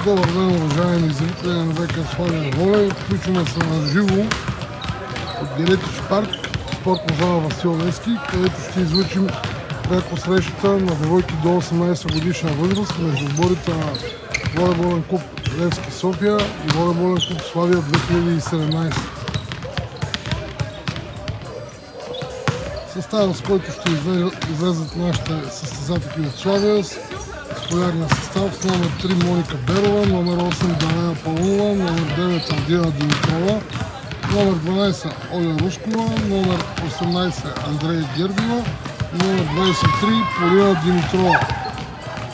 Добър ден, уважаеми зрители на ВК Славия Воля. Включваме се на живо от Генетич парк, спортна зала Васил Левски, където ще излучим пряко срещата на девойки до 18 годишна възраст между отборите на волейболен клуб Левски София и волейболен клуб Славия 2017. Съставът, с който ще излезат нашите състезатели от Славия, с популярния състав с номер 3 Моника Берова, номер 8 Дарая Паунова, номер 9 Андина Димитрова, номер 12 Оля Рускова, номер 18 Андрея Гербива и номер 23 Полина Димитрова.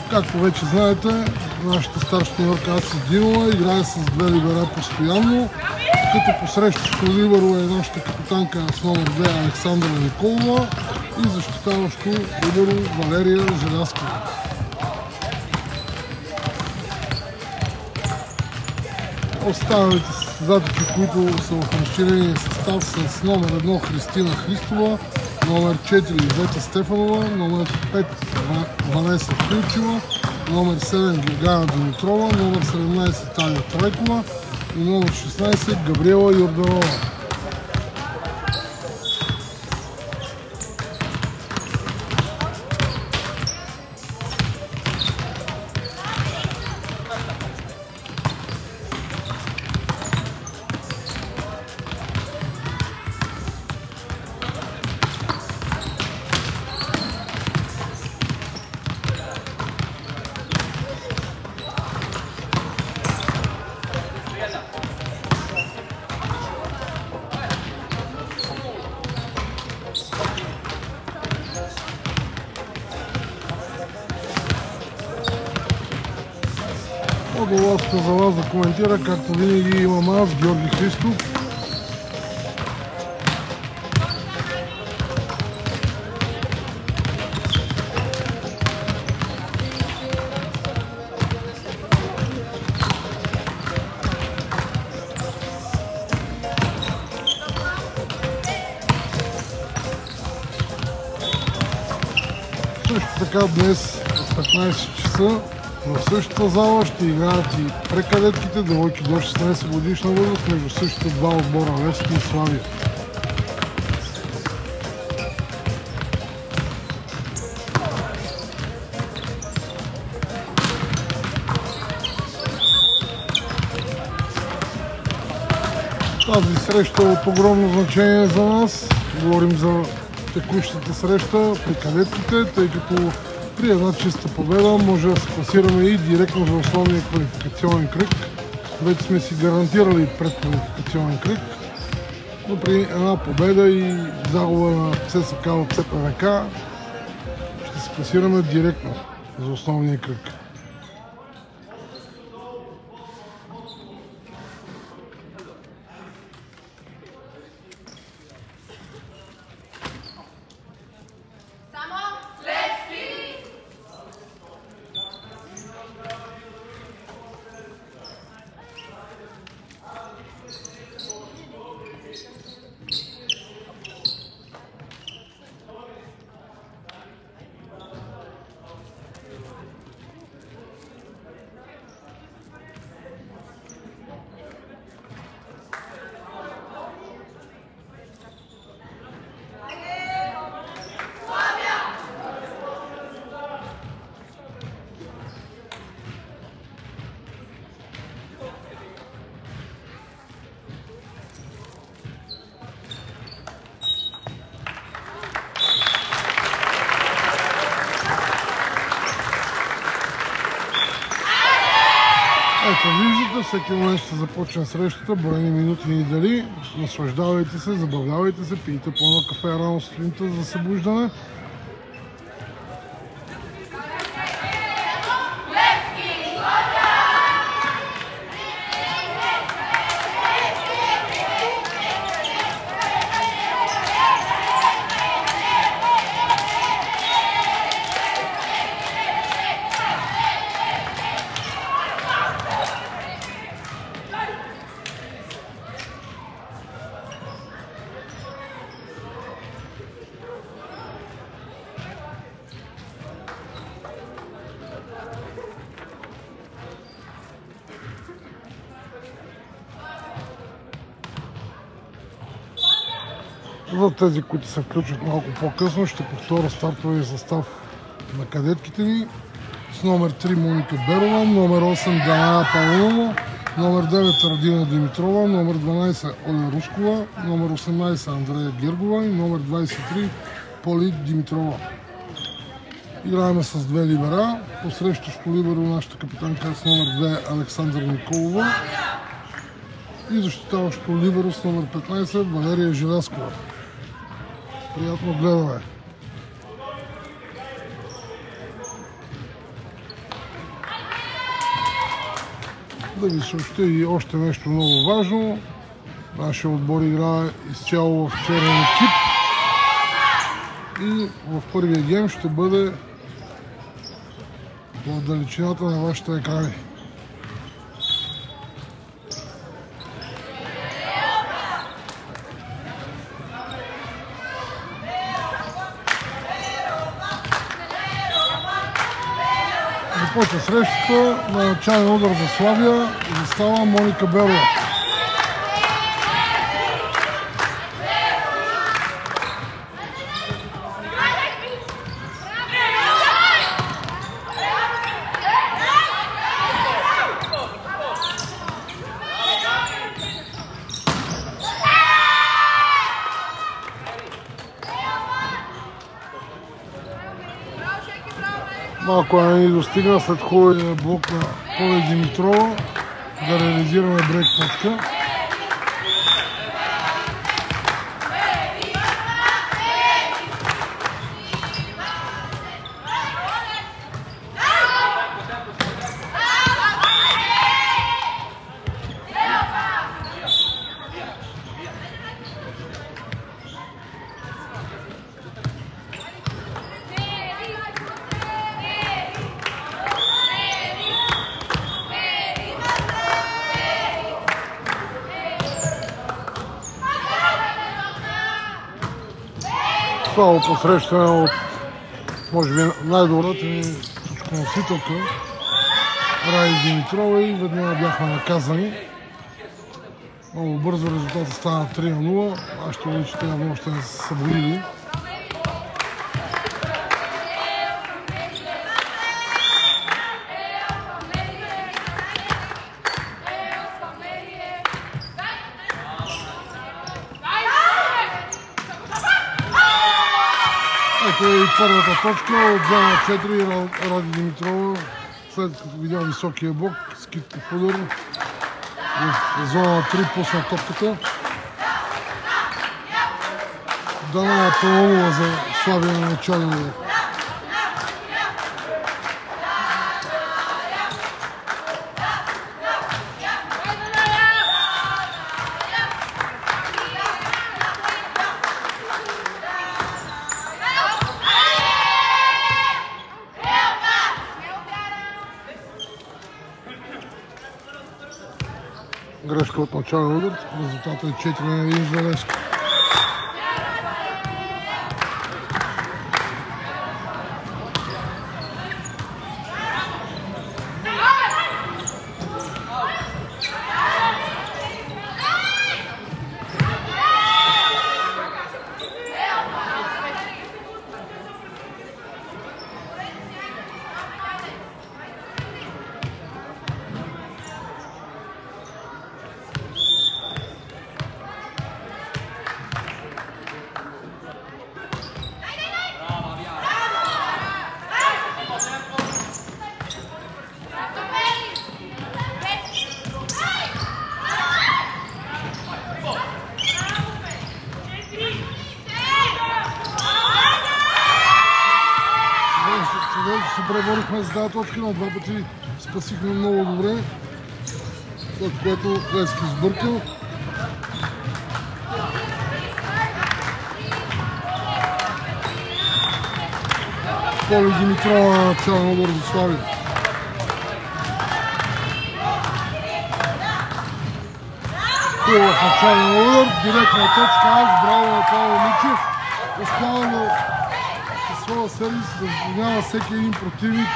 Както вече знаете, нашата старша треньорка Аси Динова играе с две либера постоянно, като посрещащо либеро е нашата капитанка с номер 2 Александра Николова и защитаващо либеро Валерия Желязкова. Останалите състезатели, които са в разширения състав с номер 1 Христина Христова, номер 4 Ивета Стефанова, номер 5 Ванеса Филчева, номер 7 Гергана Димитрова, номер 17 Таня Трайкова и номер 16 Габриела Йорданова. Удоволствие за вас да коментира, както винаги имам аз, Георги Христов. Също така днес в 15 часа в същата зала ще играят и прекадетките девойки до 16 годишна възраст между същите два отбора Левски и Славия. Тази среща е от огромно значение за нас. Говорим за текущата среща при кадетките, тъй като при една чиста победа може да се класираме и директно за основния квалификационен кръг. Вече сме си гарантирали предквалификационен кръг, но при една победа и загуба на ЦСК от ЦПВК ще се класираме директно за основния кръг. Ето виждате, всеки момент ще започне срещата, броени минути ни дали. Наслаждавайте се, забавлявайте се, пийте по-на кафе рано сутринта за събуждане. За тези, които се включат малко по-късно, ще повторя стартовия състав на кадетките ни с номер 3 Моника Берова, номер 8 Даная Павлова, номер 9 Радина Димитрова, номер 12 Оля Рускова, номер 18 Андрея Гергова и номер 23 Поли Димитрова. Играем с две либера. Посрещащо либеро нашата капитанка с номер 2 Александър Николова и защитаващо либеро с номер 15 Валерия Желяскова. Приятно гледане! Да ви съобщя и още нещо много важно. Нашия отбор играе изцяло в черен екип и в първия гейм ще бъде в далечината на вашите екрани. Започва срещата на начален удар за Славия и застава Моника Берова. Малко не ни достигна след хубавия блок на Поли Димитрова да реализираме брейк точка. Слабо посрещане от, може би, най-добрата ни точконосителка Ради Димитрова и веднага бяхме наказани. Много бързо резултатът стана 3-0. Аз ще видя, че те още не са събудили. Ето е и първата точка от зона 4 Ради Димитрова, след като видя високия блок, скидка в удар. В зона 3 пусна топката. Дана Павлова за Славия на начален удар. Грешка от начален удар, резултатът е 4-1 за Левски. Се преборихме с тази точка, на два пъти спасихме много добре, след което Левски сбъркал. Поли Димитрова на начален удар за Славия. Хубав начален удар, директна точка, браво на Павел Мичев. Останало своя сервис да занимава всеки един противник.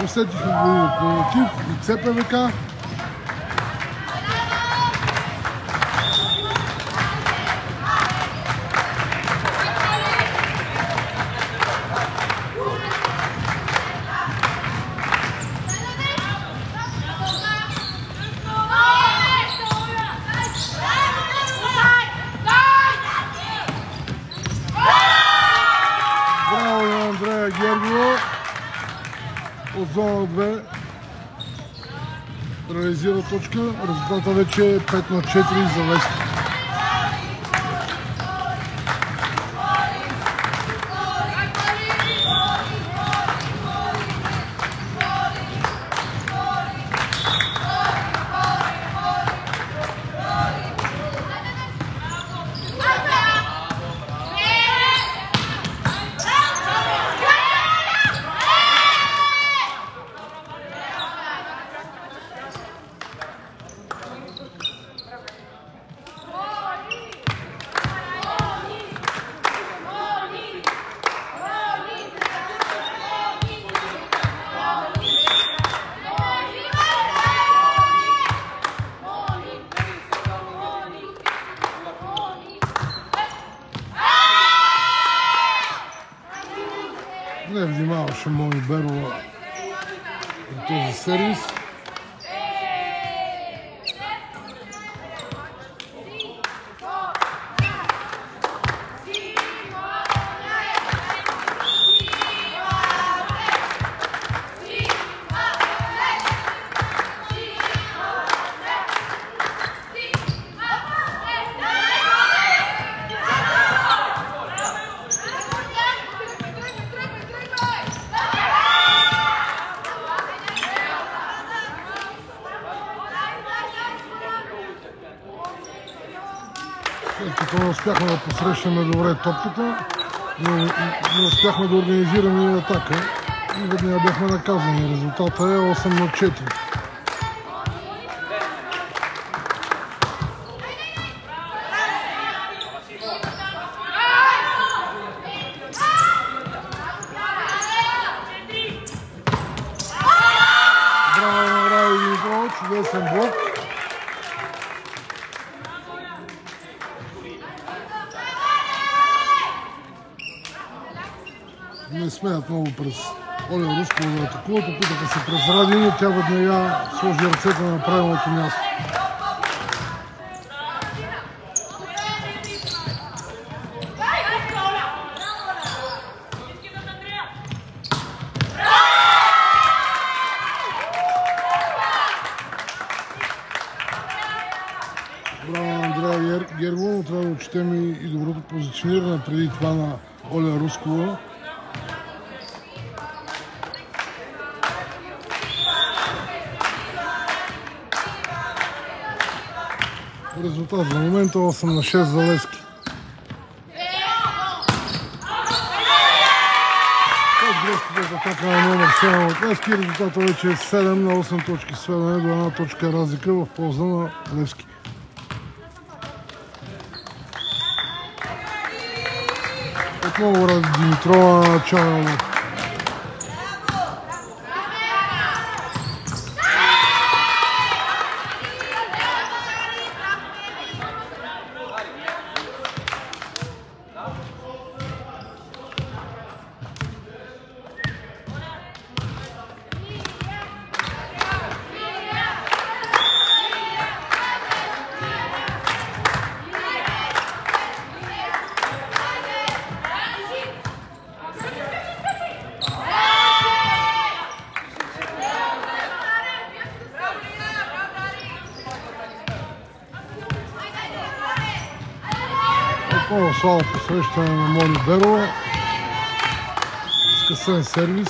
Усетихме го Локомотив и ЦПВК. от зона 2 реализира точка. Резултата вече е 5-4 за Левски. Не внимаваше Мони Берова на този сервис. След като не успяхме да посрещаме добре топката, не успяхме да организираме и атака и веднага бяхме наказани. Резултата е 8-4. Браво на Ради Димитров, чудесен блок. Не смеят много през Оля Рускова да атакуват, опитаха се през Ради, но тя веднага сложи ръцете на правилното място. Браво на Андрея Гергова, но трябва да отчетем и доброто позициониране преди това на Оля Рускова. Резултат за момента 8-6 за Левски. От грешките в атака на номер 7 от Левски, резултата вече е 7 на 8 точки сведане до една точка разлика в полза на Левски. Отново Ради Димитрова на начало. Отново слабо посрещане на Мони Берова. Скъсен сервис.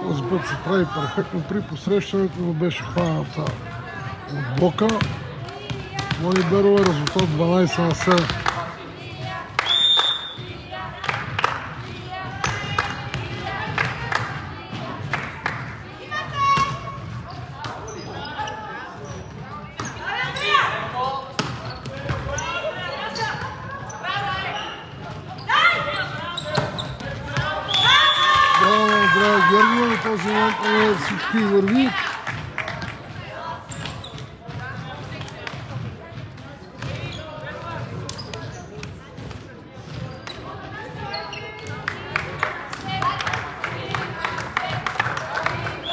Този път се прави перфектно при посрещането, но беше хваната от блока. Мони Берова, резултат 12-7. Гергова, до този момент всички върви.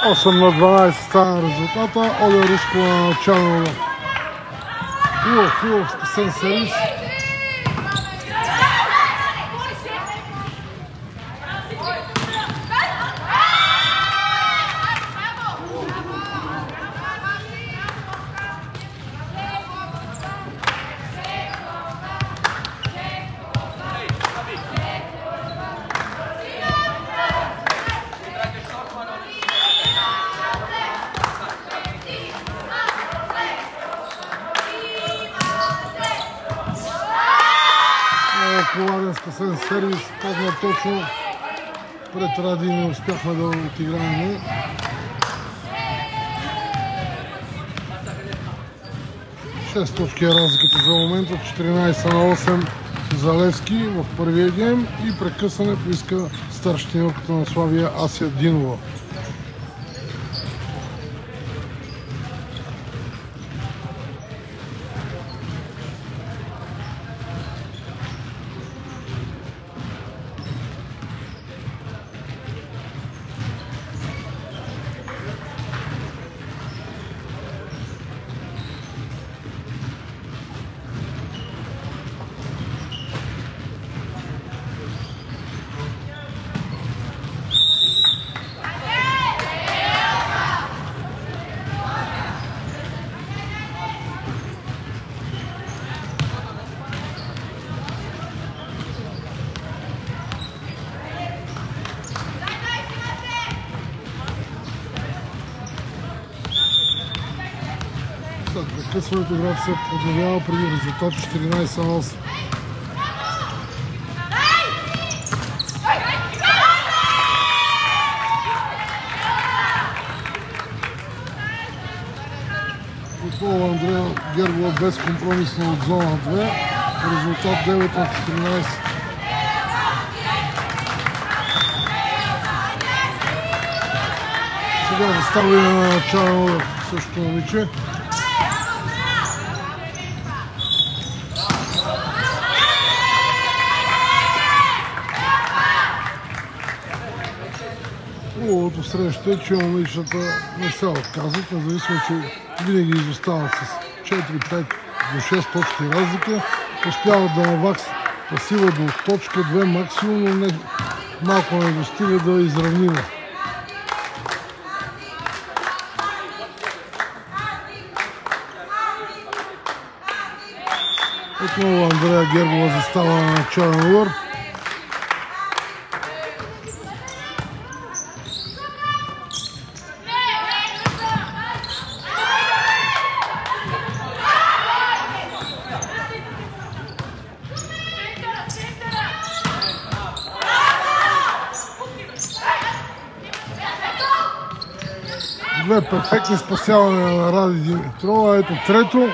Осем на 12 стана резултата. Оля Рускова на начална. Хубав скъсен сервис. Полаган скъсен сервис, падна точно пред Ради и не успяхме да отиграем. 6 точки е разликата за момента, 14 на 8 за Левски в първия гейм и прекъсване поиска старшинилката на Славия Ася Динова. Прекъсването играта се подновява преди резултат 14 на 8. Отново Андрея Гергова безкомпромисно от зона 2. Резултат 9 на 14. Сега заставя на начало същото момиче. Хубавото среща е, че момичета не се отказват, независимо, че винаги изостават с 4-5 до 6 точки разлика. Успяват да наваксат пасива до точка 2 максимум, но малко не достига да изравнива. Отново Андрея Гергова застава на начален удар. Две перфектни спасявания на Ради Димитрова. Ето трето.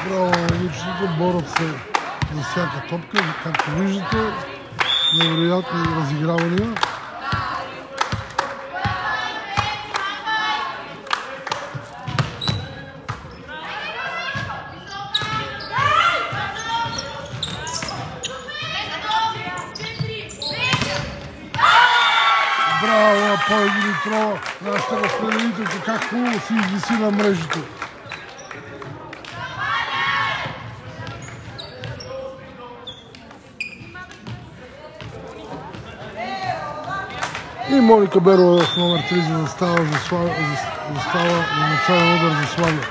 Браво на момичетата, борят се за всяка топка, както виждате, невероятни разигравания. Браво на Поля Димитрова, нашата разпределителка, как хубаво си извиси на мрежите. И Моника Берова в номер 3 застава на начален удар за Славия.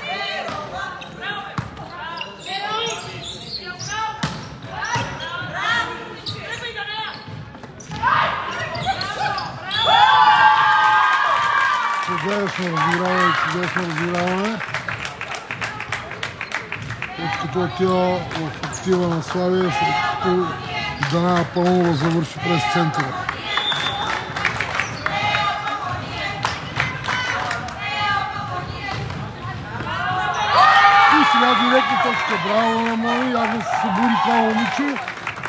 чудесно разиграване. Откато отива в актива на Славия, след Дана Пълнова завърши през центъра. И сега директна точка. Браво на Мони, явно се събуди това момиче.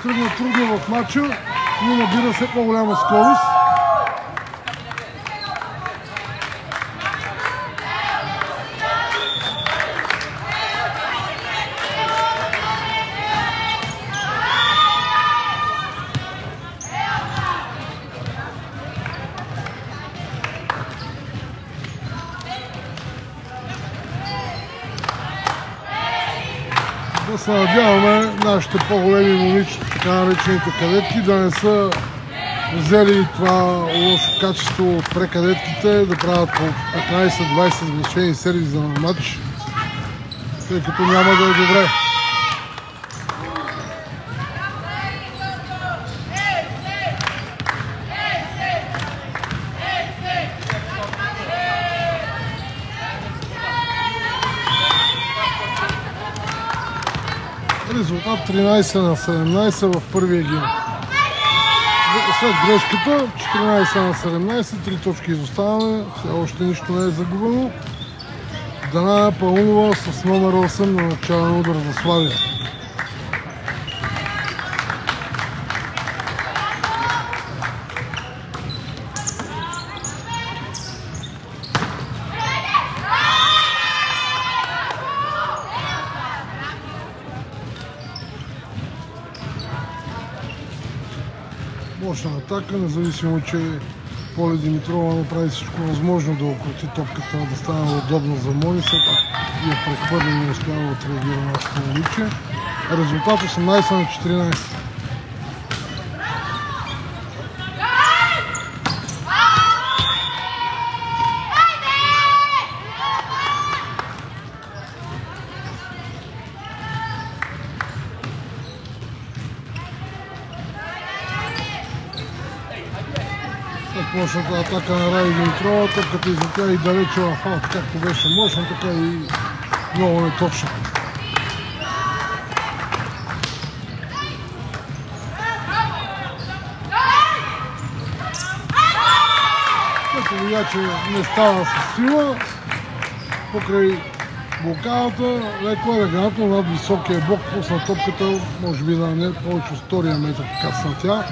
Тръгна трудно в матча, но набира все по-голяма скорост. Да се надяваме нашите по-големи момичета, така наречените кадетки, да не са взели това лошо качество от прекадетките, да правят по 15-20 сгрешени серии за матч, тъй като няма да е добре. Резултат 13 на 17 в първия гейм. След грешката 14 на 17, 3 точки изоставане, все още нищо не е загубено. Дана Пълнова с номер 8 на начален удар за Славия. Мощна атака, независимо, че Поли Димитрова направи всичко възможно да окрути топката, да стане удобно за Мони, все пак и я прехвърли и не успява да отреагира на нашето момиче. Резултат 18 на 14. Мощната атака на Ради Димитрова, топката излетя и далече в аут, както беше мощна, така и много неточна. Като видя, че не става с сила, покрай блокадата, леко елегантно над високия блок, пусна топката, може би на не повече от втория метър кацна тя.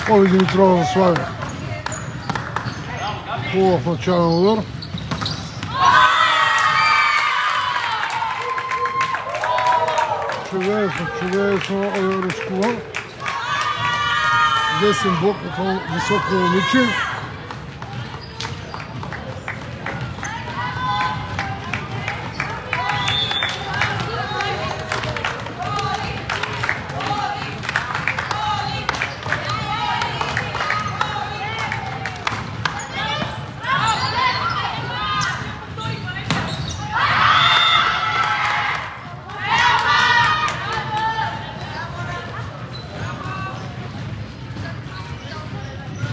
Поли Димитрова за Славия. Хубав начален удар. Чудесно рискува. Десен блок от високо момиче.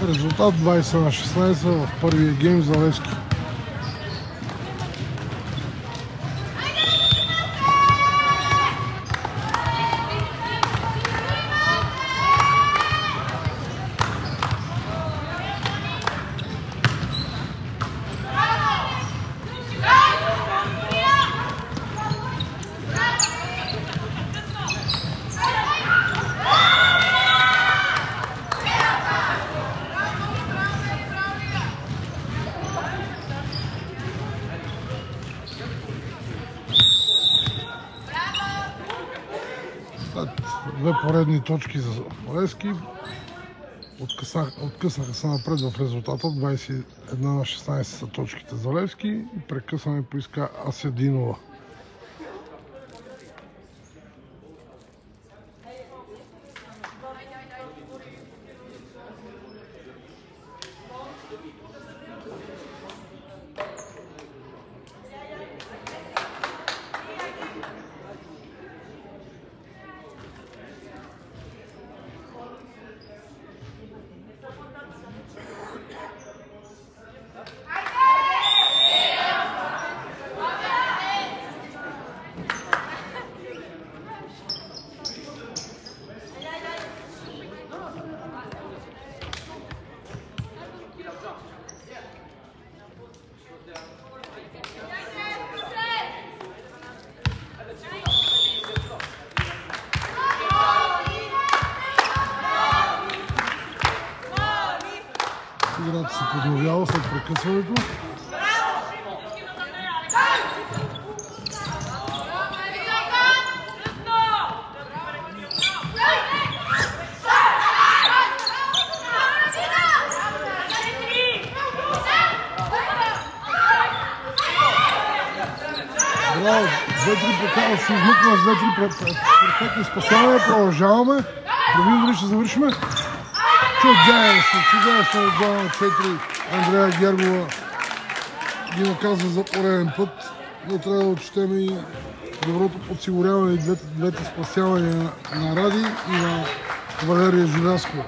Резултат 20 на 16 в първия гейм за Левски. Две поредни точки за Левски. Откъснаха се напред в резултата. 21 на 16 са точките за Левски и прекъсване поиска Асядинова. ляво след прекъсването. Браво, 2-3 покава си измъкна с 2-3 перфектни спасявания. Продължаваме. Да видим дали ще завършим. Чудесно от зона 4. Андрея Гергова ги наказва за пореден път, но трябва да отчетем и доброто подсигуряване и двете спасявания на Ради и на Валерия Желязкова.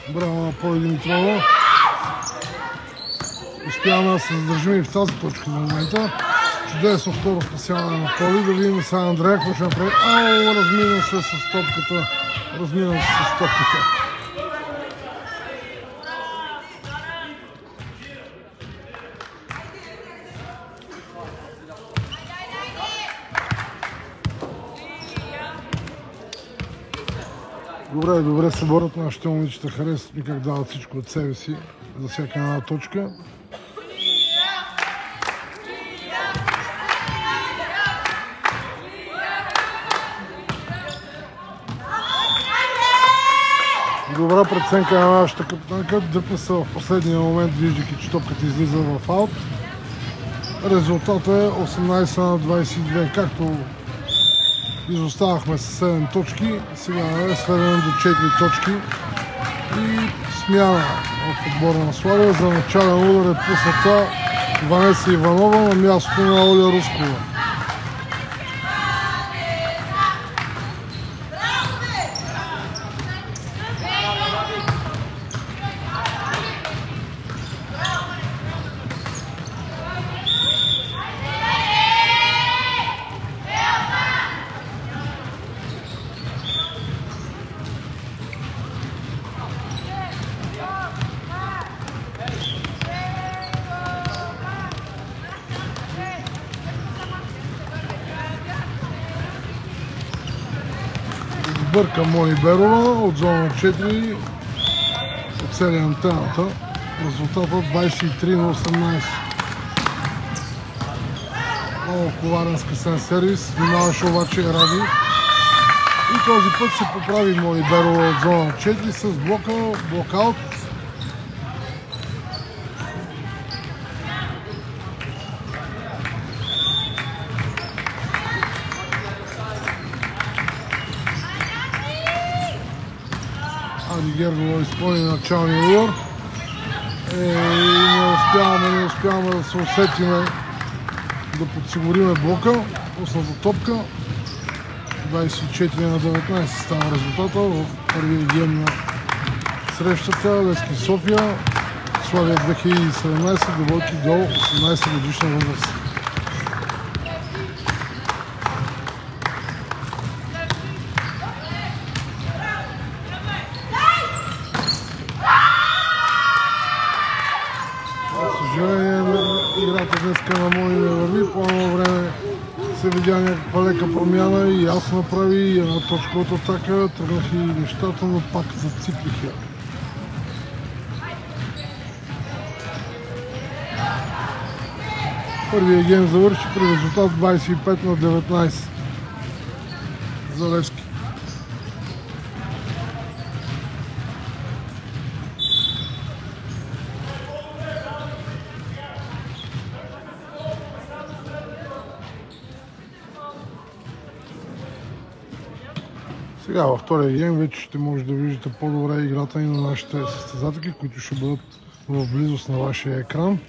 Браво на Поли Димитрова. Успяваме да се задържим и в тази точка на момента. Чудесно второ спасяване на Поли. Да видим сега Андрея какво ще направи. Разминам се с топката. Добре се борят нашите момичета. Харесват ми как дават всичко от себе си за всяка една точка. Добра преценка на нашата капитанка. Дръпна се в последния момент, виждайки, че топката излиза в аут. Резултатът е 18-22, както изоставахме с 7 точки, сега е сведен до 4 точки и смяна в отбора на Славия. За начален удар е пусната Ванеса Иванова на мястото на Оля Рускова. Бърка Мони Берова от зона 4 от цели антената. Резултатът 23-18. Много коварен скъсен сервис. Внимаваше обаче Ради. И този път се поправи Мони Берова от зона 4 с блокаут. Гергова изпълни началния удар. Не успяваме да се усетиме да подсигуриме блока. Пусната топка. 24-19 става резултата в първия гейм на срещата. Левски София. Славия 2017, девойки до 18 годишна възраст. Играта днеска на Мони не върви, по едно време се видя някаква лека промяна и аз направи една точка от атака, тръгнах и нещата, но пак зациклиха. Първият гейм завърши при резултат 25-19 за Левски. Сега във втория гейм вече ще може да виждате по-добре играта и на нашите състезателки, които ще бъдат в близост на вашия екран.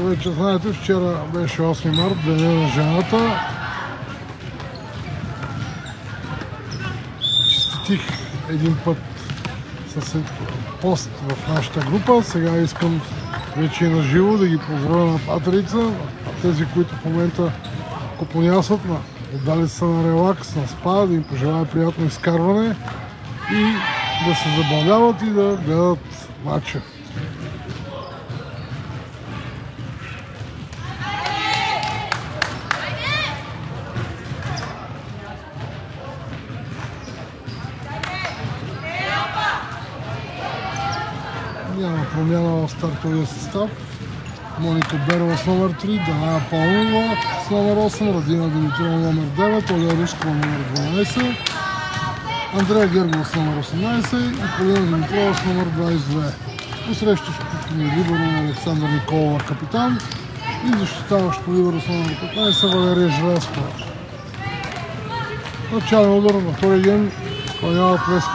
Както вече знаете, вчера беше 8 март, Деня на жената. Честитих един път с пост в нашата група. Сега искам вече на живо да ги поздравя на патерица, тези, които в момента купонясат, отдали са на релакс, на спа, да им пожелая приятно изкарване и да се забавляват и да гледат матча. Няма промяна в стартовия състав. Моника Берова с номер 3, Дана Паунова с номер 8, Радина Димитрова номер 9, Оля Рускова номер 12, Андрея Гергова с номер 18 и Полина Димитрова с номер 22. Посрещащото ни либеро Александър Николова капитан и защитаващото либеро с номер 15 Валерия Желязкова. Начален удар на втория ген изпълнява Плески.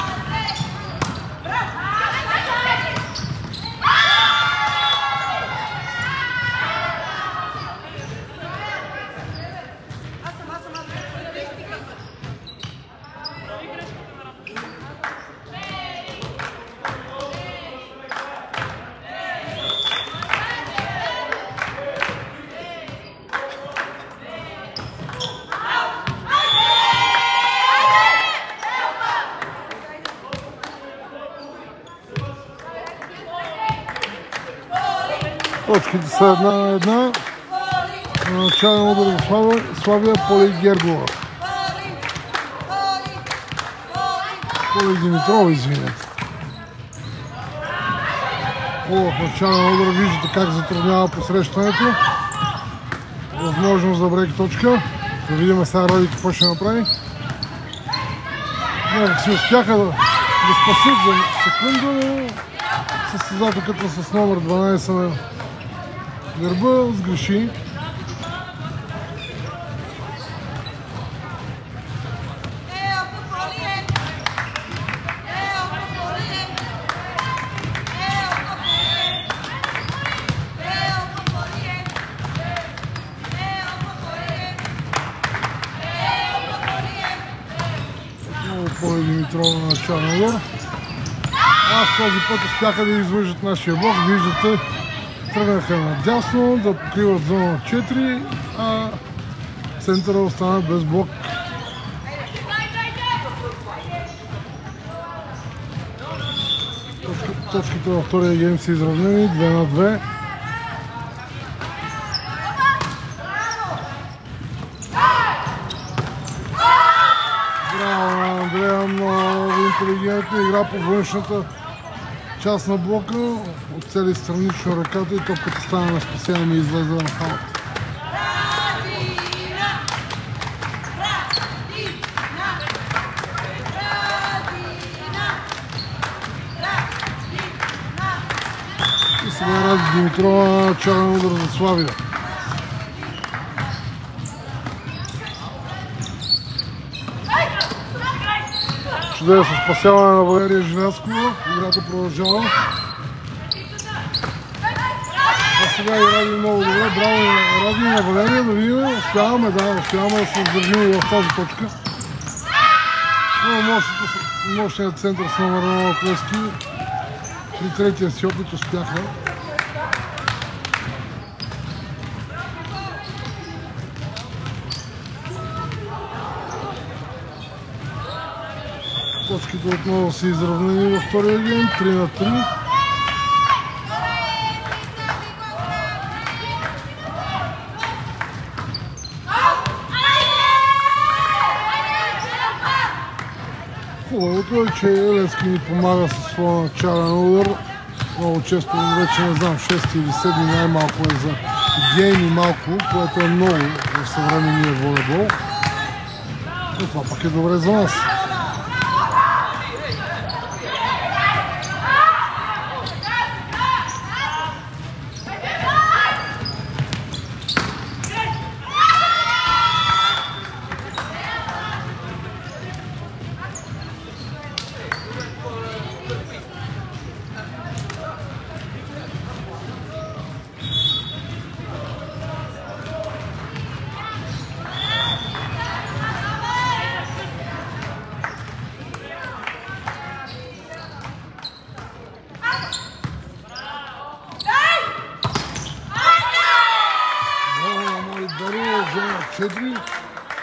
Точките са 1-1. На начален удар в Славия Поли Гергова. Поли Димитрова, извинете. В начален удар виждате как затруднява посрещането. Възможност за брейк точка. Да видим сега Ради какво ще направи. Някак си успяха да спасят за секунда, но състезателката с номер 12 на гърба сгреши. Поли Димитрова на начален удар. Аз този път успяха да излъжат нашия блок. Виждате, тръгнаха надясно да покриват зона 4, а центъра остана без блок. Точките във втория гейм са изравнени 2-2. Браво на Андрея, много интелигентна игра по външната част на блока, отцели странично ръката и топката стана на спасение и излезе на фаут. И сега Ради Димитрова начален удар за Славия. Чудесно спасяване на Валерия Желязкова. Играта продължава. А сега и Ради много добре. Браво на Ради и на Валерия. Да видим. Успяваме да се издържим в тази точка. Мощният център с номер 1 на Плески. При третия си опит успяха. Точките отново са изравнени във втория гейм, 3-3. Хубавото е, че Левски ни помага със своя начален удар. Много често, вече не знам, 6 или 7 най-малко е за гейм и малко, което е много в съвременния волейбол. Но това пък е добре за нас.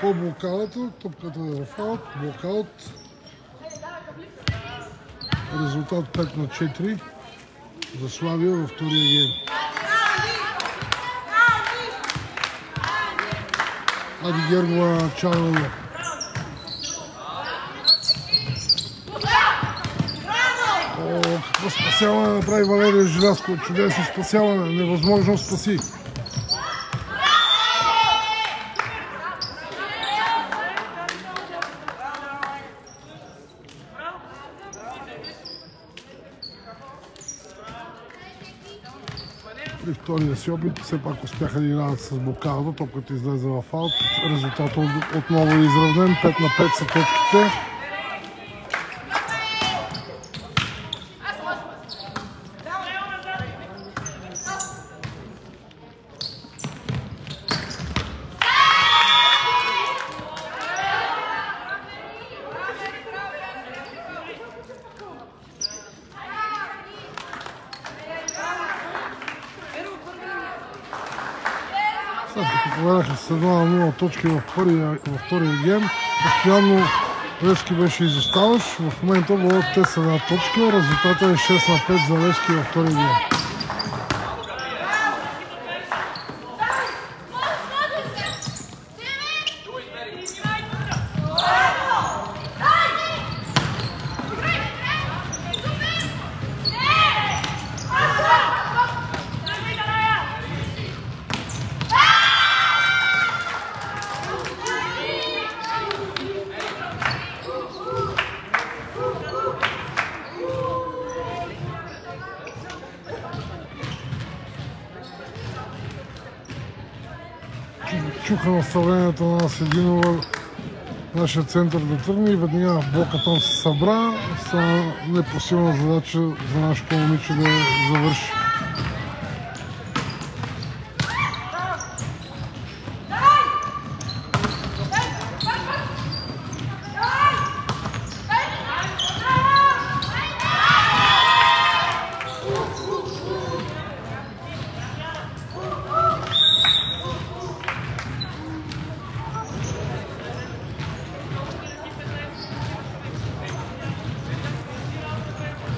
по блокадата, топката е в аут, блокаут. Резултат 5 на 4 за Славия във втория гейм. Ади Гергова Чалова. Какво спасяване направи Валерия Желязко. Чудесно спасяване. Невъзможно спаси. При втория си опит все пак успяха да играят с блокадата, топката излезе в аут. Резултатът отново е изравнен. 5 на 5 са точките. След като поведаха с 1-0 точки във втория гейм, постоянно Левски беше изоставащ. В момента водят те с една точка. Резултатът е 6 на 5 за Левски във втория гейм. Чуха наставленията на Сединова, нашия център да тръгне и веднага блокът там се събра. Стана непосилна задача за нашето момиче да завърши.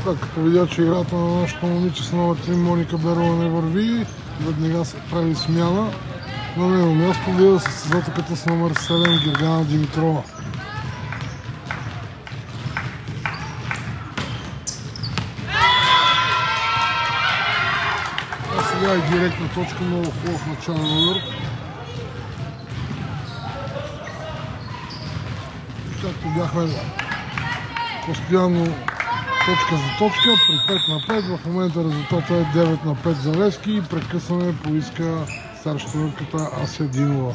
След като видя, че играта на нашото момиче с номер 3 Моника Берова не върви, веднага се прави смяна. На нейно място влиза състезателката с номер 7 Гергана Димитрова. А сега е директна точка, много хубав начален удар. Както бяхме постоянно точка за точка, при 5 на 5, в момента резултата е 9 на 5 за Левски и прекъсване поиска старшоторката Ася Динова.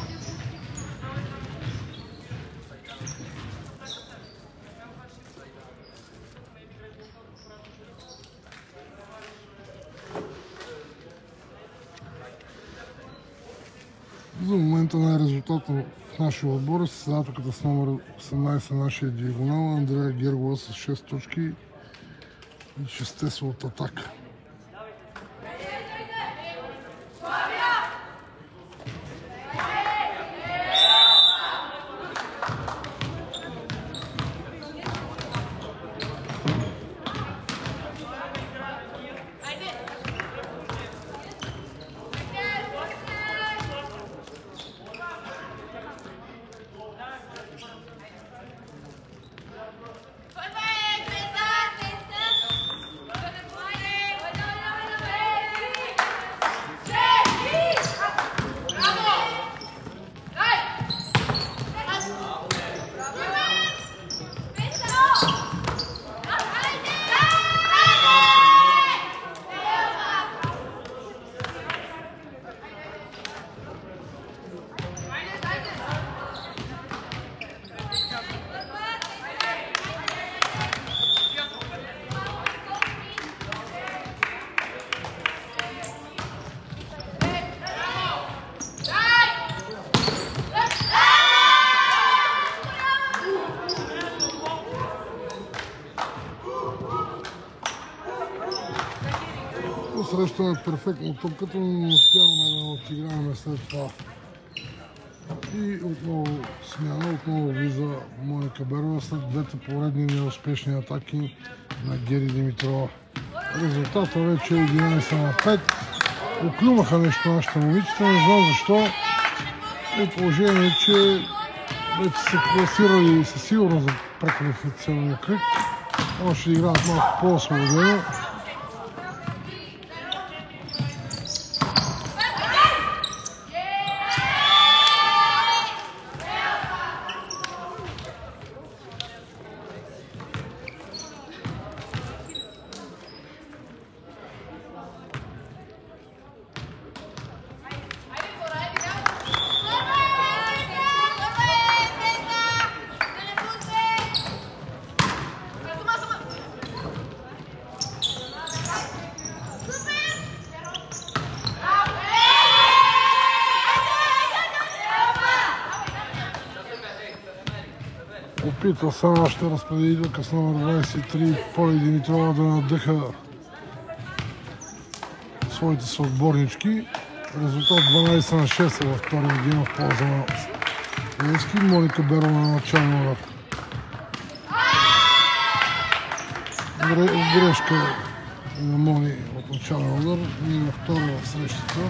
За момента най-резултатно в нашия отбор е състезателката с номер 18 нашия диагонал Андрея Гергова с 6 точки и 6 са от атака. Срещаме перфектно топката, но не успяваме да отиграем след това. И отново смяна, отново влиза Моника Берова след двете поредни неуспешни атаки на Гери Димитрова. Резултата вече е 11-5. Оклюмаха нещо нашите момичета, не знам защо. При положение, че вече са класирали със сигурност за преквалификационния кръг. Може ще играят малко по-освободено. Опитва се нашата разпределителка с номер 23 Поли Димитрова да надъха своите съотборнички. Резултат 12-6 във втория гейм в полза на Левски. Моника Берова на начален удар. Грешка на Мони от начален удар и на втора в срещата.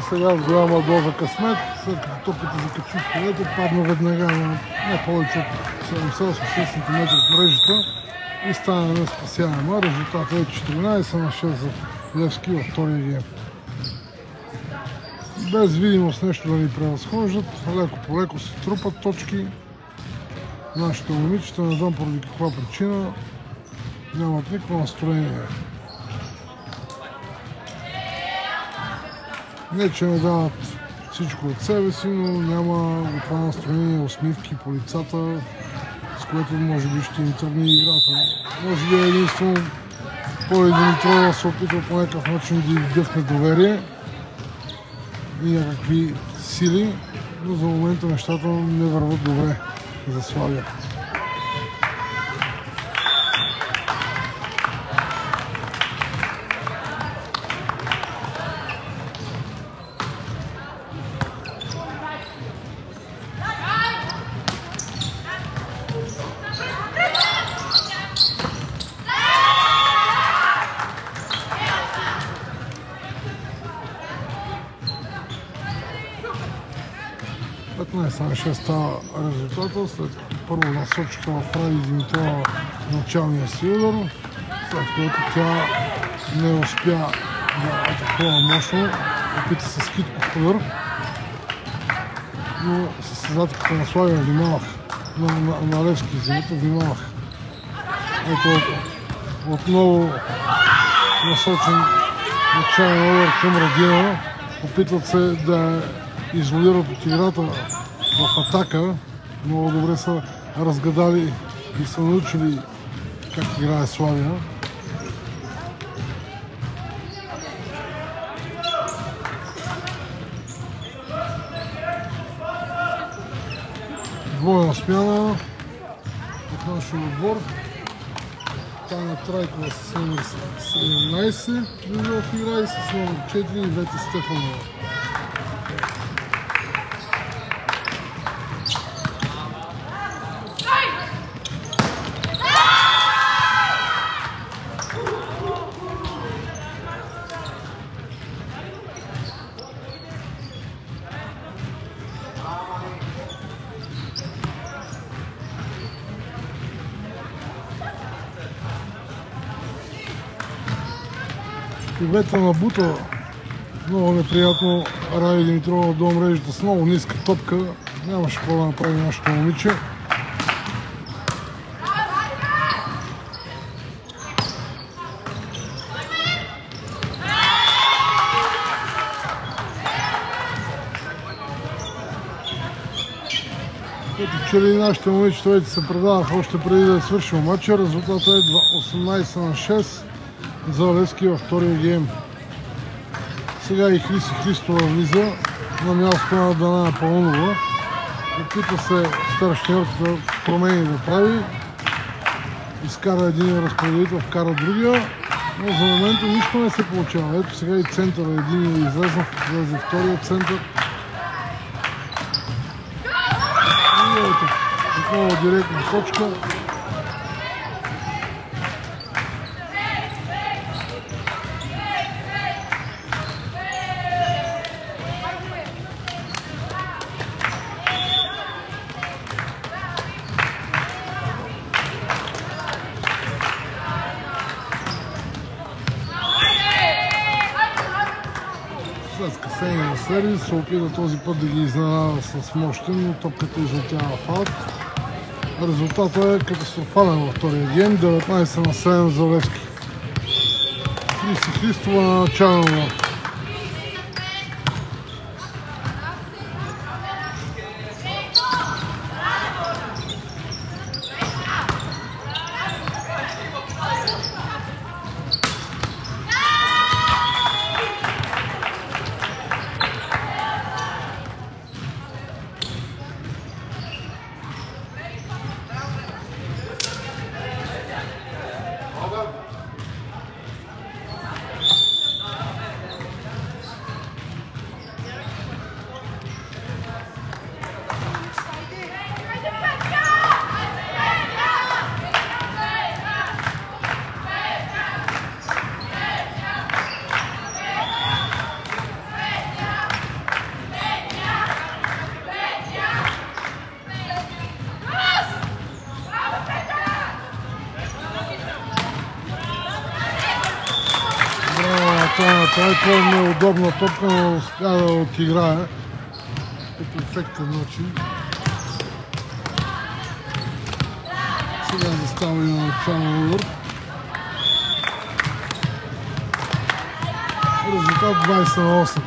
Сега с голяма доза късмет, след като топката закачи в полето, падна веднага на не повече от 70-80 см от мрежата и стана неспасяема. Резултатът е 14-6 за Левски във втория гейм. Без видимост нещо да ни превъзхождат, леко по леко се трупат точки. Нашите момичета, не знам поради каква причина, нямат никакво настроение. Не, че не дават всичко от себе си, но няма това настроение, усмивки по лицата, с което може би ще им тръгне играта. Може би единствено Поли Димитрова се опитва по някакъв начин да вдъхне доверие и някакви сили, но за момента нещата не върват добре за Славия. На 6 става резултата, след като първо насочиха в Ради Димитрова началния си удар, след което тя не успя да атакува мощно, опита се с китков удар, но състезателката на Славия внимавах, на Левски земята внимавах. Ето отново насочен начален удар към Радинова, опитват се да изолират от играта в атака. Много добре са разгадали и са научили как играе Славия. Двойна смяна от нашия отбор. Таня Трайкова с номер 17 влиза в игра и с номер 4 Ивета Стефанова. Ивета набута много неприятно Ради Димитрова до мрежата с много ниска топка. Нямаше какво да направи нашето момиче. Като че ли нашите момичета вече се предаваха още преди да е свършил матча. Резултатът е 18-6 за Левски във втория гейм. Сега и Хриси Христова влиза на място на Дана Паунова. Опитва се старшиньорката промени да прави. Изкара един разпределител, вкара другия. Но за момента нищо не се получава. Ето сега и центъра един излезе втория център. И ето, отново директна точка. След скъсение на сервис се опита този път да ги изненада с мощен, но топката излетява в аут. Резултатът е катастрофален във втория гейм, 19-7 за Левски. Хриси Христова на начална. Това е по-неудобна топка, но успя да отиграе като ефектен начин. Сега застава и на начален удар. Резултат 20-8.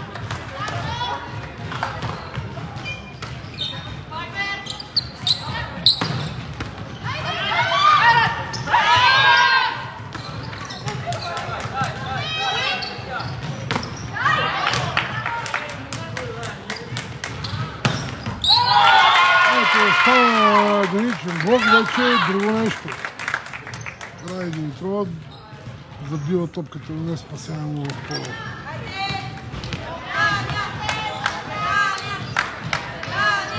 Става единичен блок, вече е друго нещо. Рай Димитрова забива топката, не спасяемо в пола.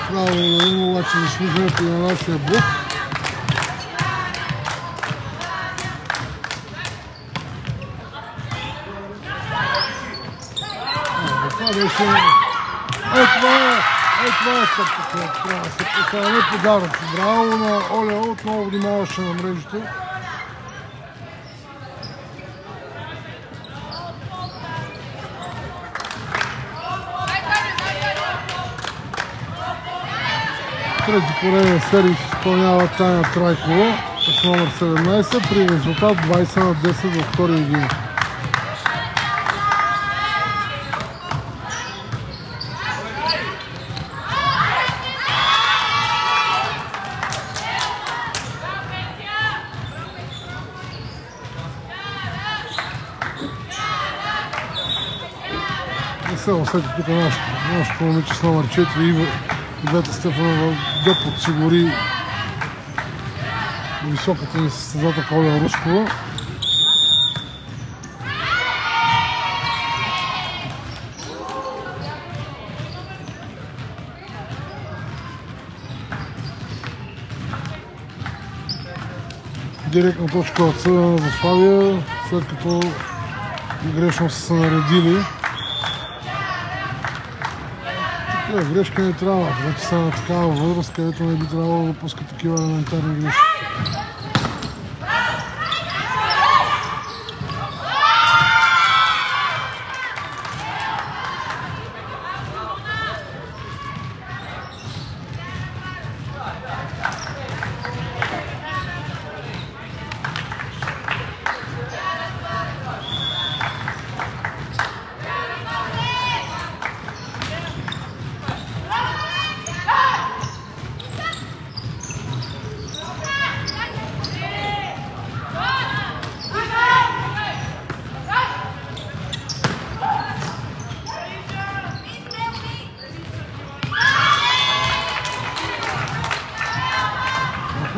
Право да има обаче заслужението на нашия блок. Това беше... Това е тъпка, която трябва да се поставя. Не подаръци. Браво на Оля, отново внимаваше на мрежите. Трети пореден сервис изпълнява Таня Трайкова с номер 17 при резултат 20-10 във втория гейм. се усети тук нашото момиче с номер 4 и Ивета Стефанова да подсигури високата ни състезателка Оля Рускова. Директна точка от съда за Славия, след като грешно са се наредили. Такива грешки не трябва. Вече са на такава възраст, където не би трябвало да допускат такива елементарни грешки.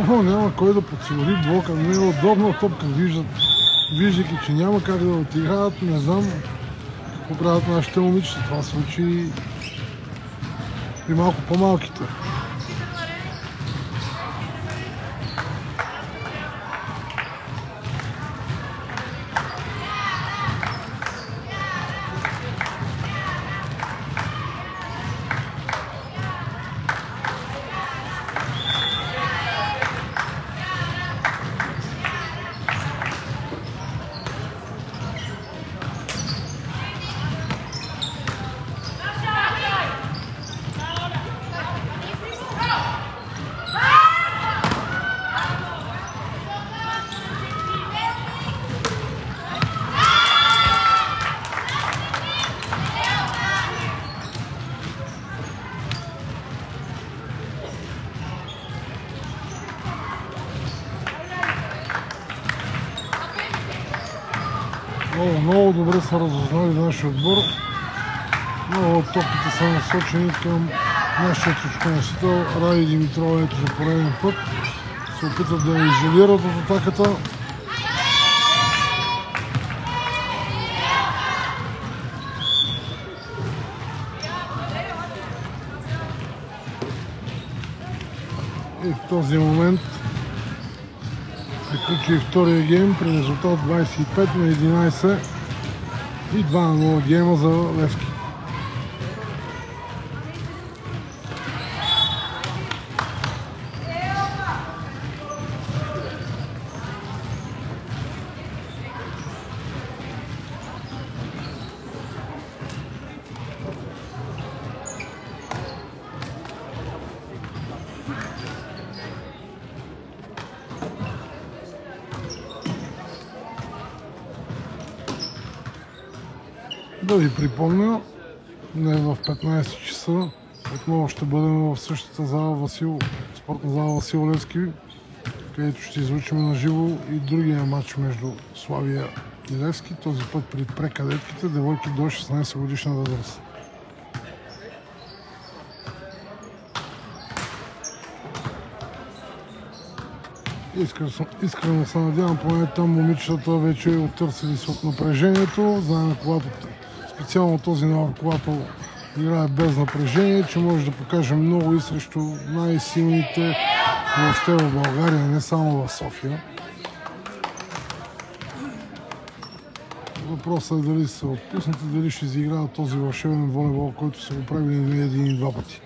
Няма кой да подсигури блока, не е удобна топка, виждайки, че няма как да отиграят, не знам какво правят нашите момичета. Това се случи при малко по-малките. Много добре са разузнали нашия отбор. Много от топките са насочени към нашия точконосител Ради Димитрова. Ето за пореден път се опитат да я изолират от атаката. И в този момент приключи и втория гейм при резултат 25-11 и 2-0 гейма за Левски. Да ви припомня, днес в 15 часа отново ще бъдем в същата зала спортна зала Васил Левски, където ще излучим на живо и другия матч между Славия и Левски, този път при прекадетките, девойки до 16 годишна възраст. Искрено се надявам, поне там момичетата вече оттърсили се от напрежението. Знаем, когато специално този навър, когато играе без напрежение, че може да покаже много и срещу най-силните въобще в България, не само в София. Въпросът е дали са отпуснати, дали ще изиграят този вълшебен волейбол, който са го правили не един и два пъти.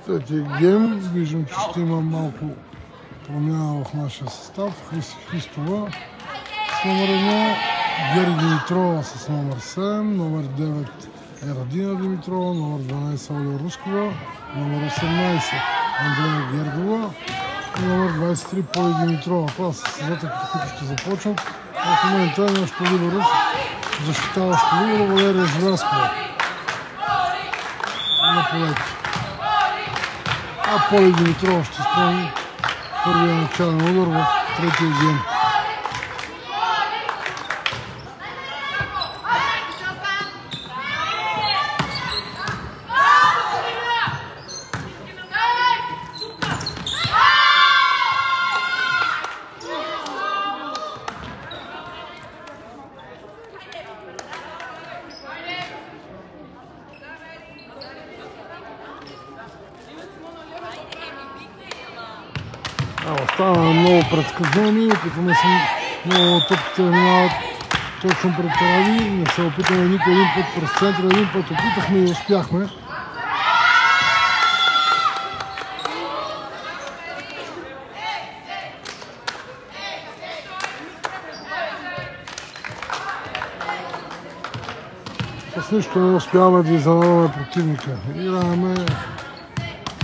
Третия гейм, виждам, че ще има малко промяна в нашия състав. Христи Христова с номер 1, Гери Димитрова с номер 7, номер 9 Радина Димитрова, номер 12 Оля Рускова, номер 18 Андрея Гергова и номер 23 Поли Димитрова. Това са състезателите, които ще започнат. В момента е нашето либеро, защитаващо либеро Валерия Звяскова на полето. А Поли Димитрова ще изпълни първия начален удар в третия гейм. Става много предсказуеми, опитваме се много топките да минават точно пред Трави. Не се опитаме нито един път през центъра, един път опитахме и успяхме. С нищо не успяваме да изненадаме противника. Играеме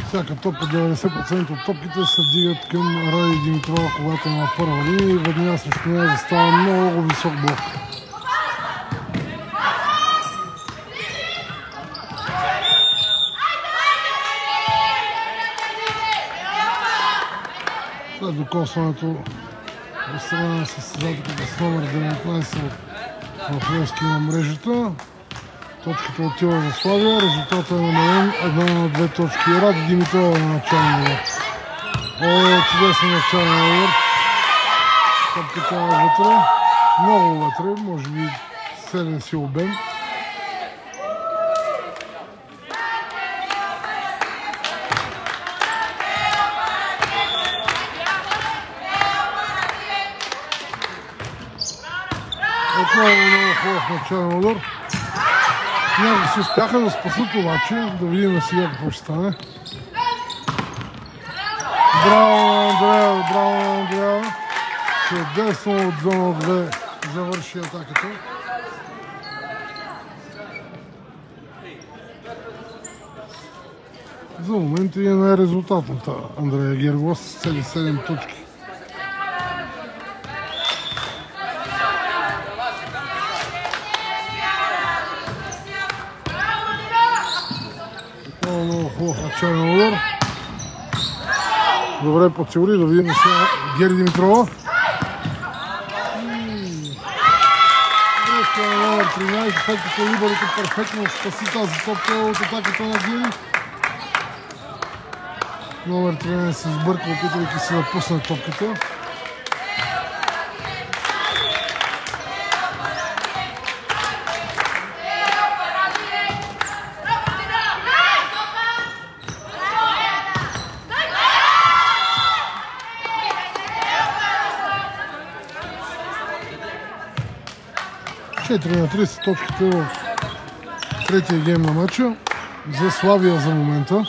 всяка топка, 90% от топките се дигат към Ради Димитрова, когато е на първа линия и веднага срещу нея застава много висок блок. След докосването от страна на състезателката с номер 19 в Левски на мрежата. Точката отива за Славия, резултатът е намален 1-2 точки. Ради Димитрова на начален удар. Чудесен начален удар. Топката е вътре, много вътре, може би целен си обем. Отново много хубав начален удар. Някак си успяха да спасат обаче, да видим сега какво ще стане. Браво Андрея, браво Андрея. Чудесно от зона 2 завърши атаката. За момента е най-резултатната Андрея Гергова с цели 7 точки. Много хубав начален удар. Добре подсигури, да видим сега Гери Димитрова. Грешка на номер 13, след като Либерото перфектно спаси тази топка от атаката на Гери. Номер 13 се сбърка, опитвайки се да пусне топката. На 30 точките в третия гейм на матча за Славия за момента.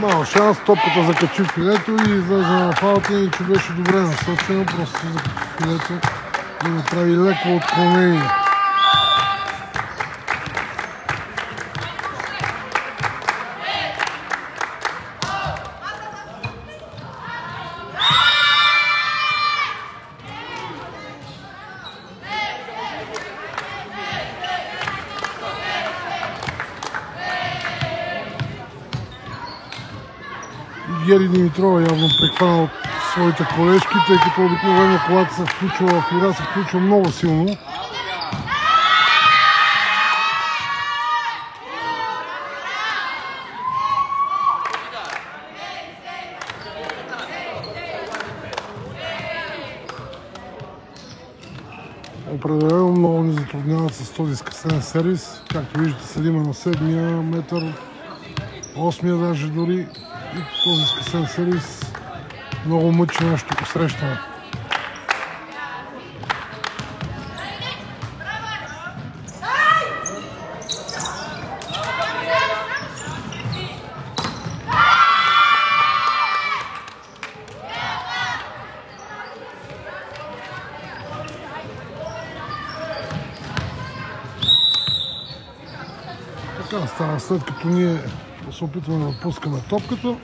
Мал шанс, топката закачи в филето и излезе на фалата, и че беше добре насочено, просто закачи в филето и направи леко отклонение. Гери Димитрова явно прехвана от своите колежки, тъй като обикновено когато се включва в игра, се включва много силно. Определено много ни затрудняват с този скъсен сервис. Както виждате, седиме на 7-я метър, 8-я даже дори. И този скъсен сервис много мъчи нашето посрещане. Така става, след като ние се опитваме да пускаме топката,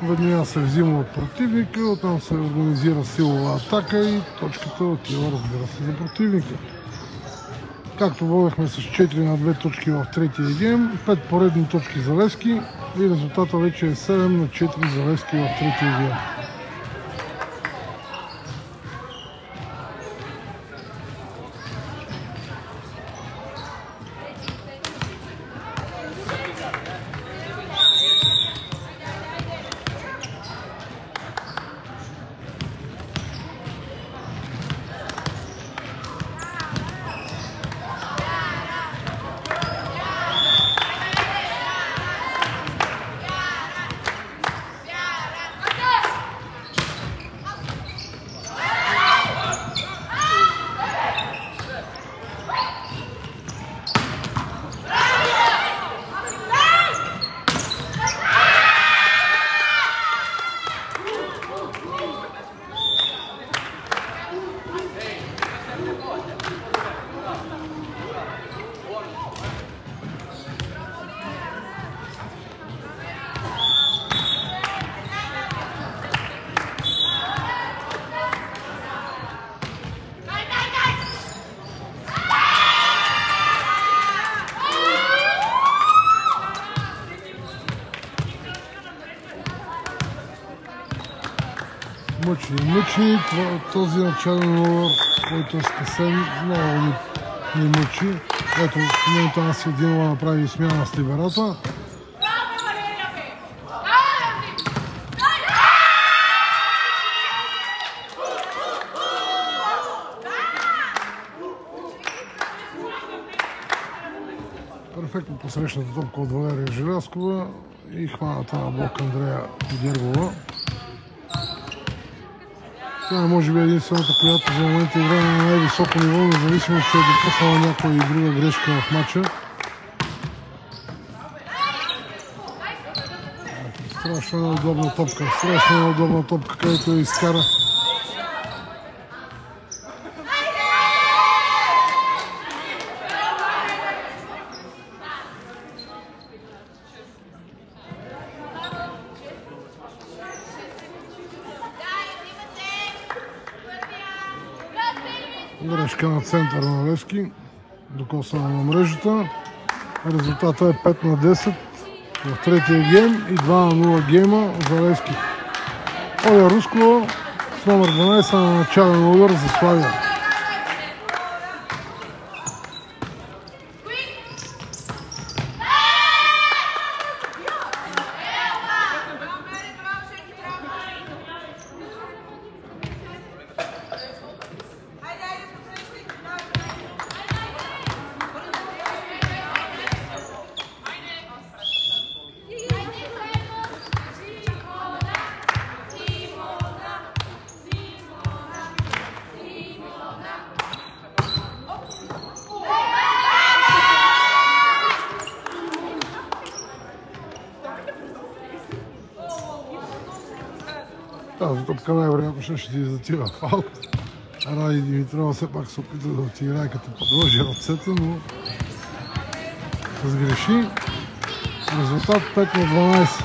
веднага се взима от противника, оттам се организира силова атака и точката отива, разбира се, за противника. Както водехме с 4-2 точки в третия гейм, 5 поредни точки за Левски и резултата вече е 7-4 за Левски в третия гейм. мъчи. Този начален овър, който е скъсен, много ни мъчи. Ето, в момента аз Сединова направи смяна с либерата. Перфектно посрещната топка от Валерия Желязкова и хваната на блок Андрея Гергова. Тя може би е единствената, която за момента играе на най-високо ниво, независимо, че е допуснала някоя и друга грешка в матча. Страшно неудобна топка, където я изкара. Грешка на центъра на Левски, докосване на мрежата. Резултата е 5-10 в третия гейм и 2-0 гейма за Левски. Оля Рускова с номер 12 на начален удар за Славия. Тази топка най-вероятно ще ти излети в аут. Ради Димитрова все пак се опита да отиграе като подложи ръцете, но сгреши. Резултат 5-12.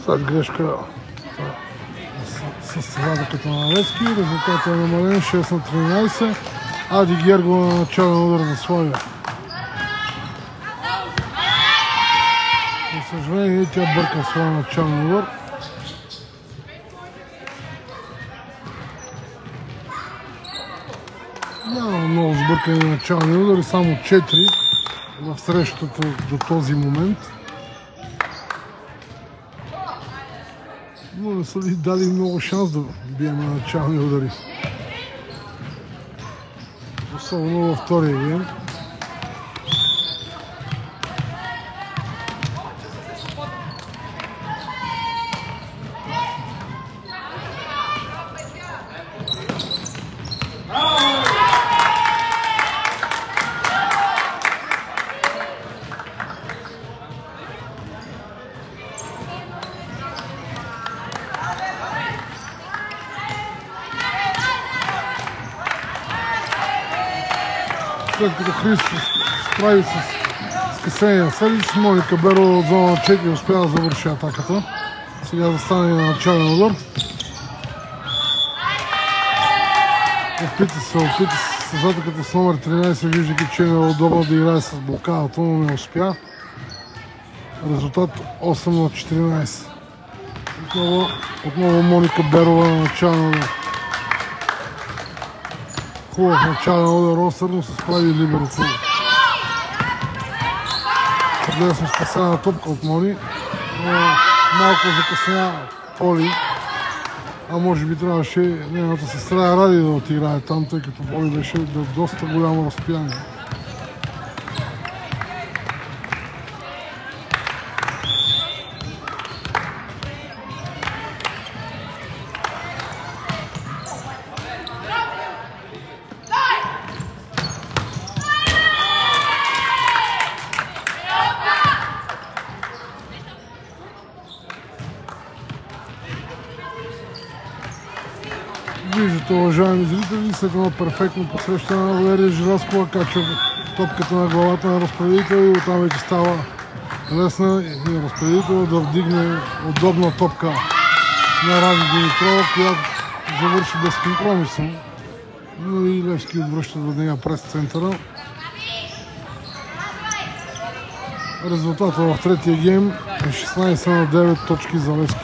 След грешка състезателката на Левски, резултатът е намален 6-13. Ади Гергова на начален удар за Славия. За съжаление, тя бърка своя начален удар. Няма много сбъркани начални удари, само 4 в срещата до този момент. Но не са ли дали много шанс да бием на начални удари. Особено във втория гейм. След като Христо справи с скъсения Седич, Моника Берова от зона 4 успя да завърши атаката. Сега да стане на начален удар. Опита се състезателката с номер 13, виждайки, че не е удобно да играе с блокадата, но не успя. Резултат 8-14. Отново Моника Берова на начален удар. Хубав начален удар, остър, но се справи либерото. Чудесно спасена топка от Мони, но малко закъснява Поли. А може би трябваше нейната сестра Ради да отиграе там, тъй като Поли беше до доста голямо разстояние. виждате, уважаеми зрители, след едно перфектно посрещане на Валерия Желязкова, качва топката на главата на разпределител и оттам вече става лесна и разпределител да вдигне удобна топка на Ради Димитрова, която завърши безкомпромисно. Но и Левски отвръща до нея през центъра. Резултата в третия гейм е 16 на 9 точки за Левски.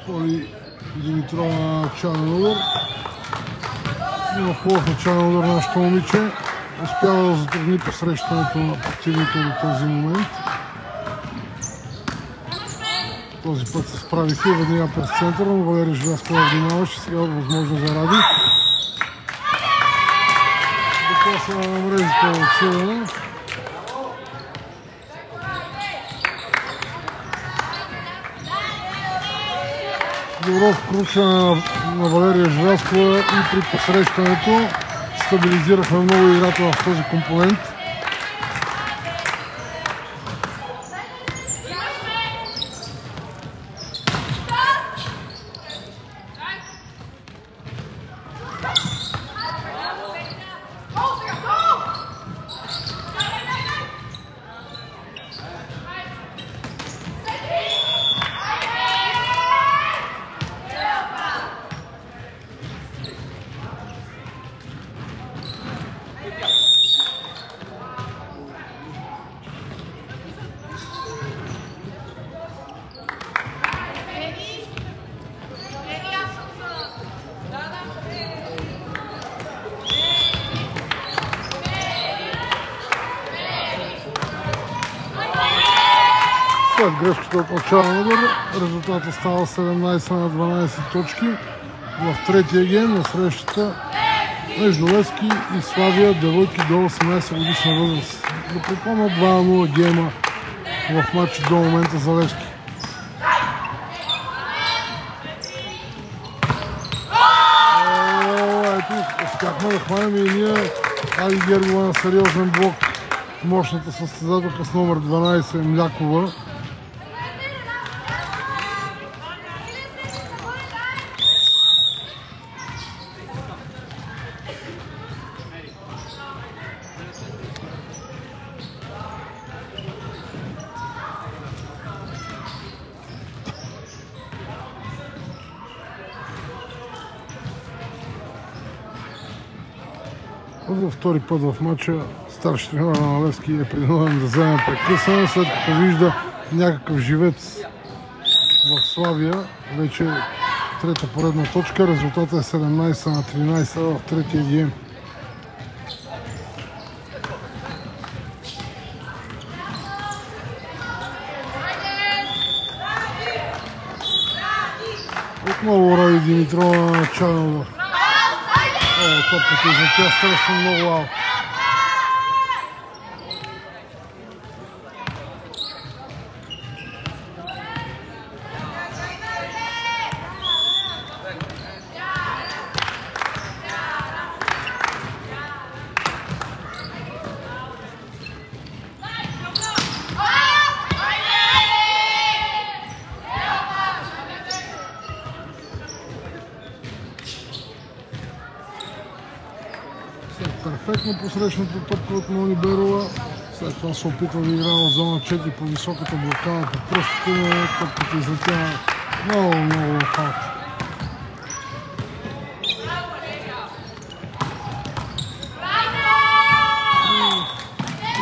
Поли Димитрова на начален удар. Има хубав начален удар на нашето момиче. Успява да затрудни посрещането на противника до този момент. Този път се справиха веднага през центъра, но Валерия Желязкова внимаваше. Сега е възможно за Ради. Докосва на мрежите от Севена. Добро вкручване на Валерия Желязкова и при посрещането стабилизирахме много играта в този компонент. След грешката от начален удар, резултатът става 17 на 12 точки в третия гейм на срещата между Левски и Славия, девойки до 18 годишна възраст. Да припомня 2-0 гейма в матча до момента за Левски. Ето, успяхме да хванем и ние Али Гергова на сериозен блок, мощната състезателка с номер 12 Млякова. За втори път в матча старши треньор на Левски е принуден да вземе прекъсване, след като вижда някакъв живец в Славия. Вече трета поредна точка. Резултатът е 17 на 13 в третия гейм. Отново Ради Димитрова на начален удар. Топката излетя страшно много аут. Перфектно посрещната топка от Мони Берова. След това се опитва да играе в зона 4 по високата блокада по пръстите, но топката излетя много в аут.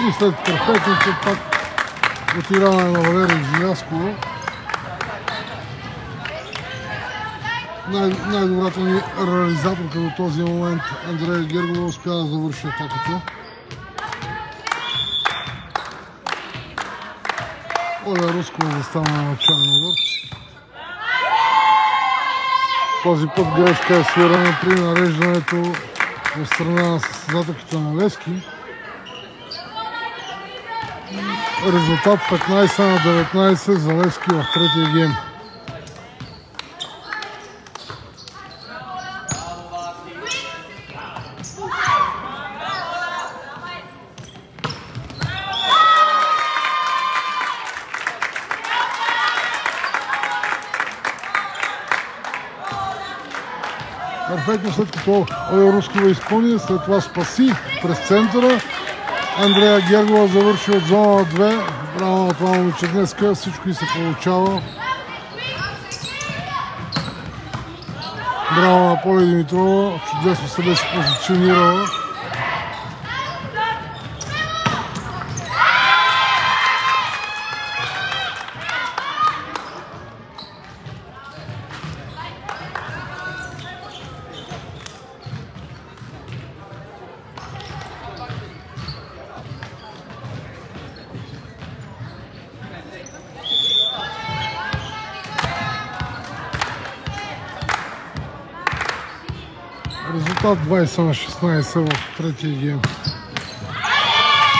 И след перфектното пак отиране на Валерия Желязкова. Най-добрата ни реализаторка до този момент Андрея Гергова успя да завърши атаката. Оля Рускова застана на начален удар. Този път грешка е свирена при нареждането в страна на състезателката на Левски. Резултат 15 на 19 за Левски в третия гейм. Перфектно, след като Рускова изпълни, след това спаси през центъра. Андрея Гергова завърши от зона 2. Браво на това момиче днеска, всичко и се получава. Браво на Поли Димитрова, чудесно се беше позиционирала. Резултат 20-16 в третия гейм.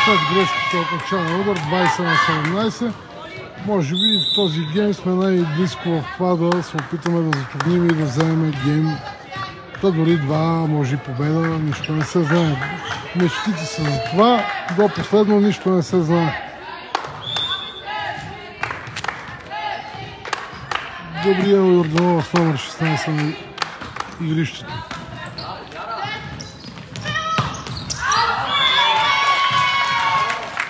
След грешките от начален удар 20-17. Може би в този гейм сме най-близко в това да се опитаме да затрудним и да вземем гейм. Та дори два, може и победа, нищо не се знае. Мечтите са за това, до последно нищо не се знае. Габриел Йорданова с номер 16 на игрището.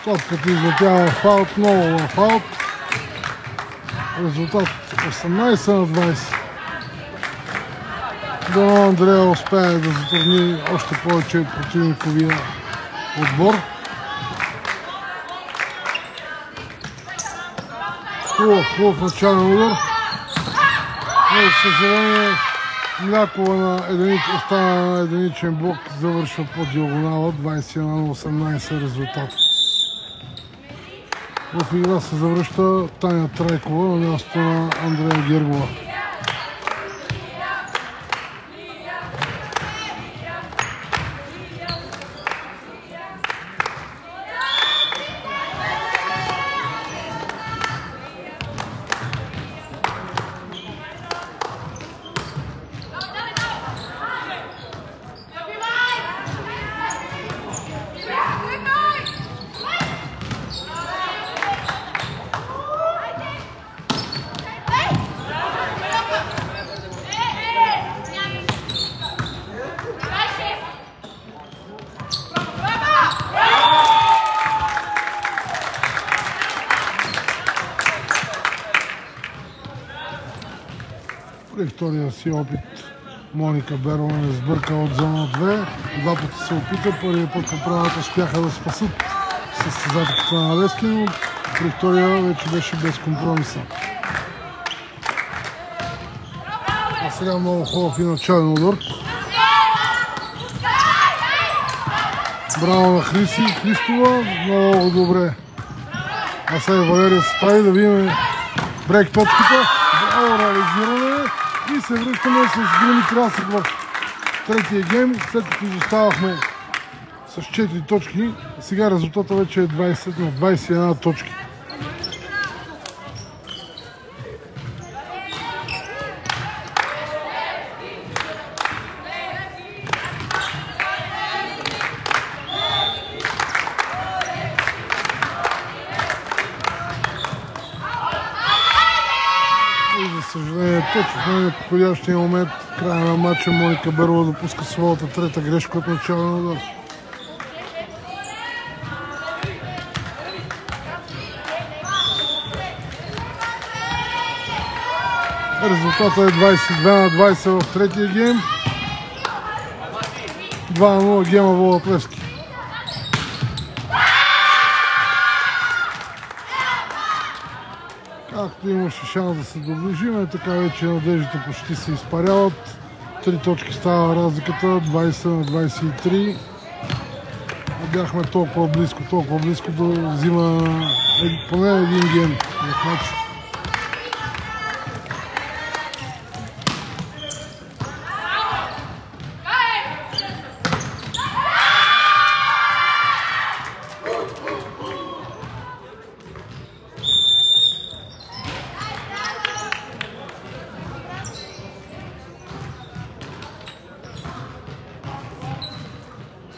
Топката излетява в аут, много в аут. Резултат 18-20. Дано Андрея успее да затрудни още повече противниковия отбор. Хубав начален удар. Но, за съжаление, Млякова остана на единичен блок, завършва по диагонала, 21-18 резултат. В игра се завръща Таня Трайкова на място на Андрея Гергова. При втория си опит Моника Берова не сбърка от зона 2. Два пъти се опита. Първият път по правата успяха да спасат състезателката на Левски, но при втория вече беше без компромиса. А сега много хубав и начален удар. Браво на Христова, много добре. А сега Валерия се справи, да видим брейк точката. Браво реализиране и се връщаме с големи красък в третия гейм, след като изоставахме с 4 точки. Сега резултата вече е 20 на 21 точки. Съжаление, точно в най-неподходящия момент в края на матча Моника Берова допуска своята трета грешка от начален удар. Резултатът е 22-20 в третия гейм. 2-0 гейма Волът Левски. Както имаше шанс да се доближиме, така вече надеждите почти се изпаряват. 3 точки става разликата, 20 на 23. Бяхме толкова близко да взима поне един гейм в матча.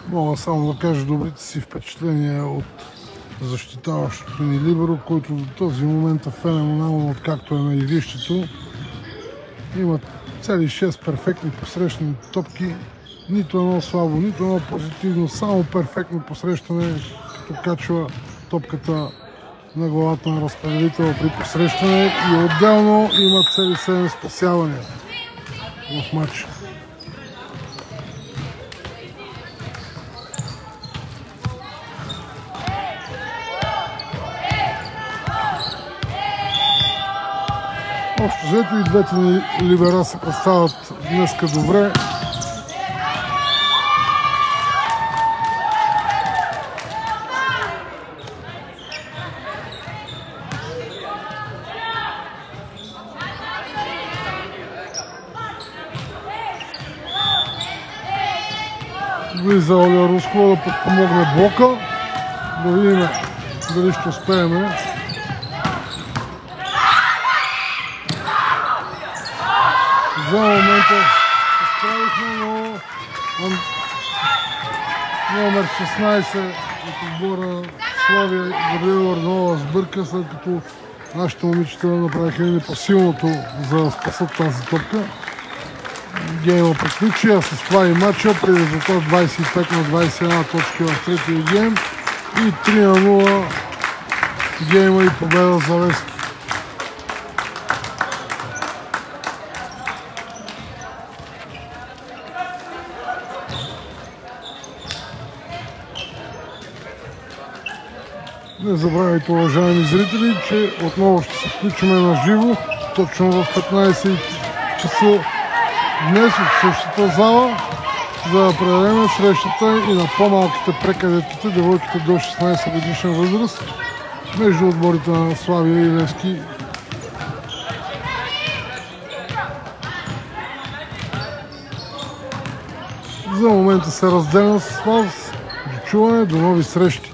Мога само да кажа добрите си впечатления от защитаващото ни либеро, който до този момент е феноменално, откакто е на игрището. Има Цели 6 перфектни посрещани топки. Нито едно слабо, нито едно позитивно, само перфектно посрещане, като качва топката на главата на разпределителя при посрещане и отделно има цели 7 спасявания в матча. Общо взето и двете ни либера се представят днеска добре. Влиза Оля Рускова да подпомогне блока. Да видим дали ще успеем. За момента се справихме, но номер 16 от отбора Славия Габриела Орнова сбърка, след като нашите момичета направиха непосилното за да спасат тази топка. Гейма приключи, а с това и матча при резултат 25 на 21 точки в третия гейм и 3-0 гейма и победа за Левски. Не забравяйте, уважаеми зрители, че отново ще се включим на живо точно в 15 часа днес от същата зала, за да предадем срещата и на по-малките прекадетките, девойките до 16 годишна възраст, между отборите на Славия и Левски. За момента се разделям с вас. До чуване, до нови срещи!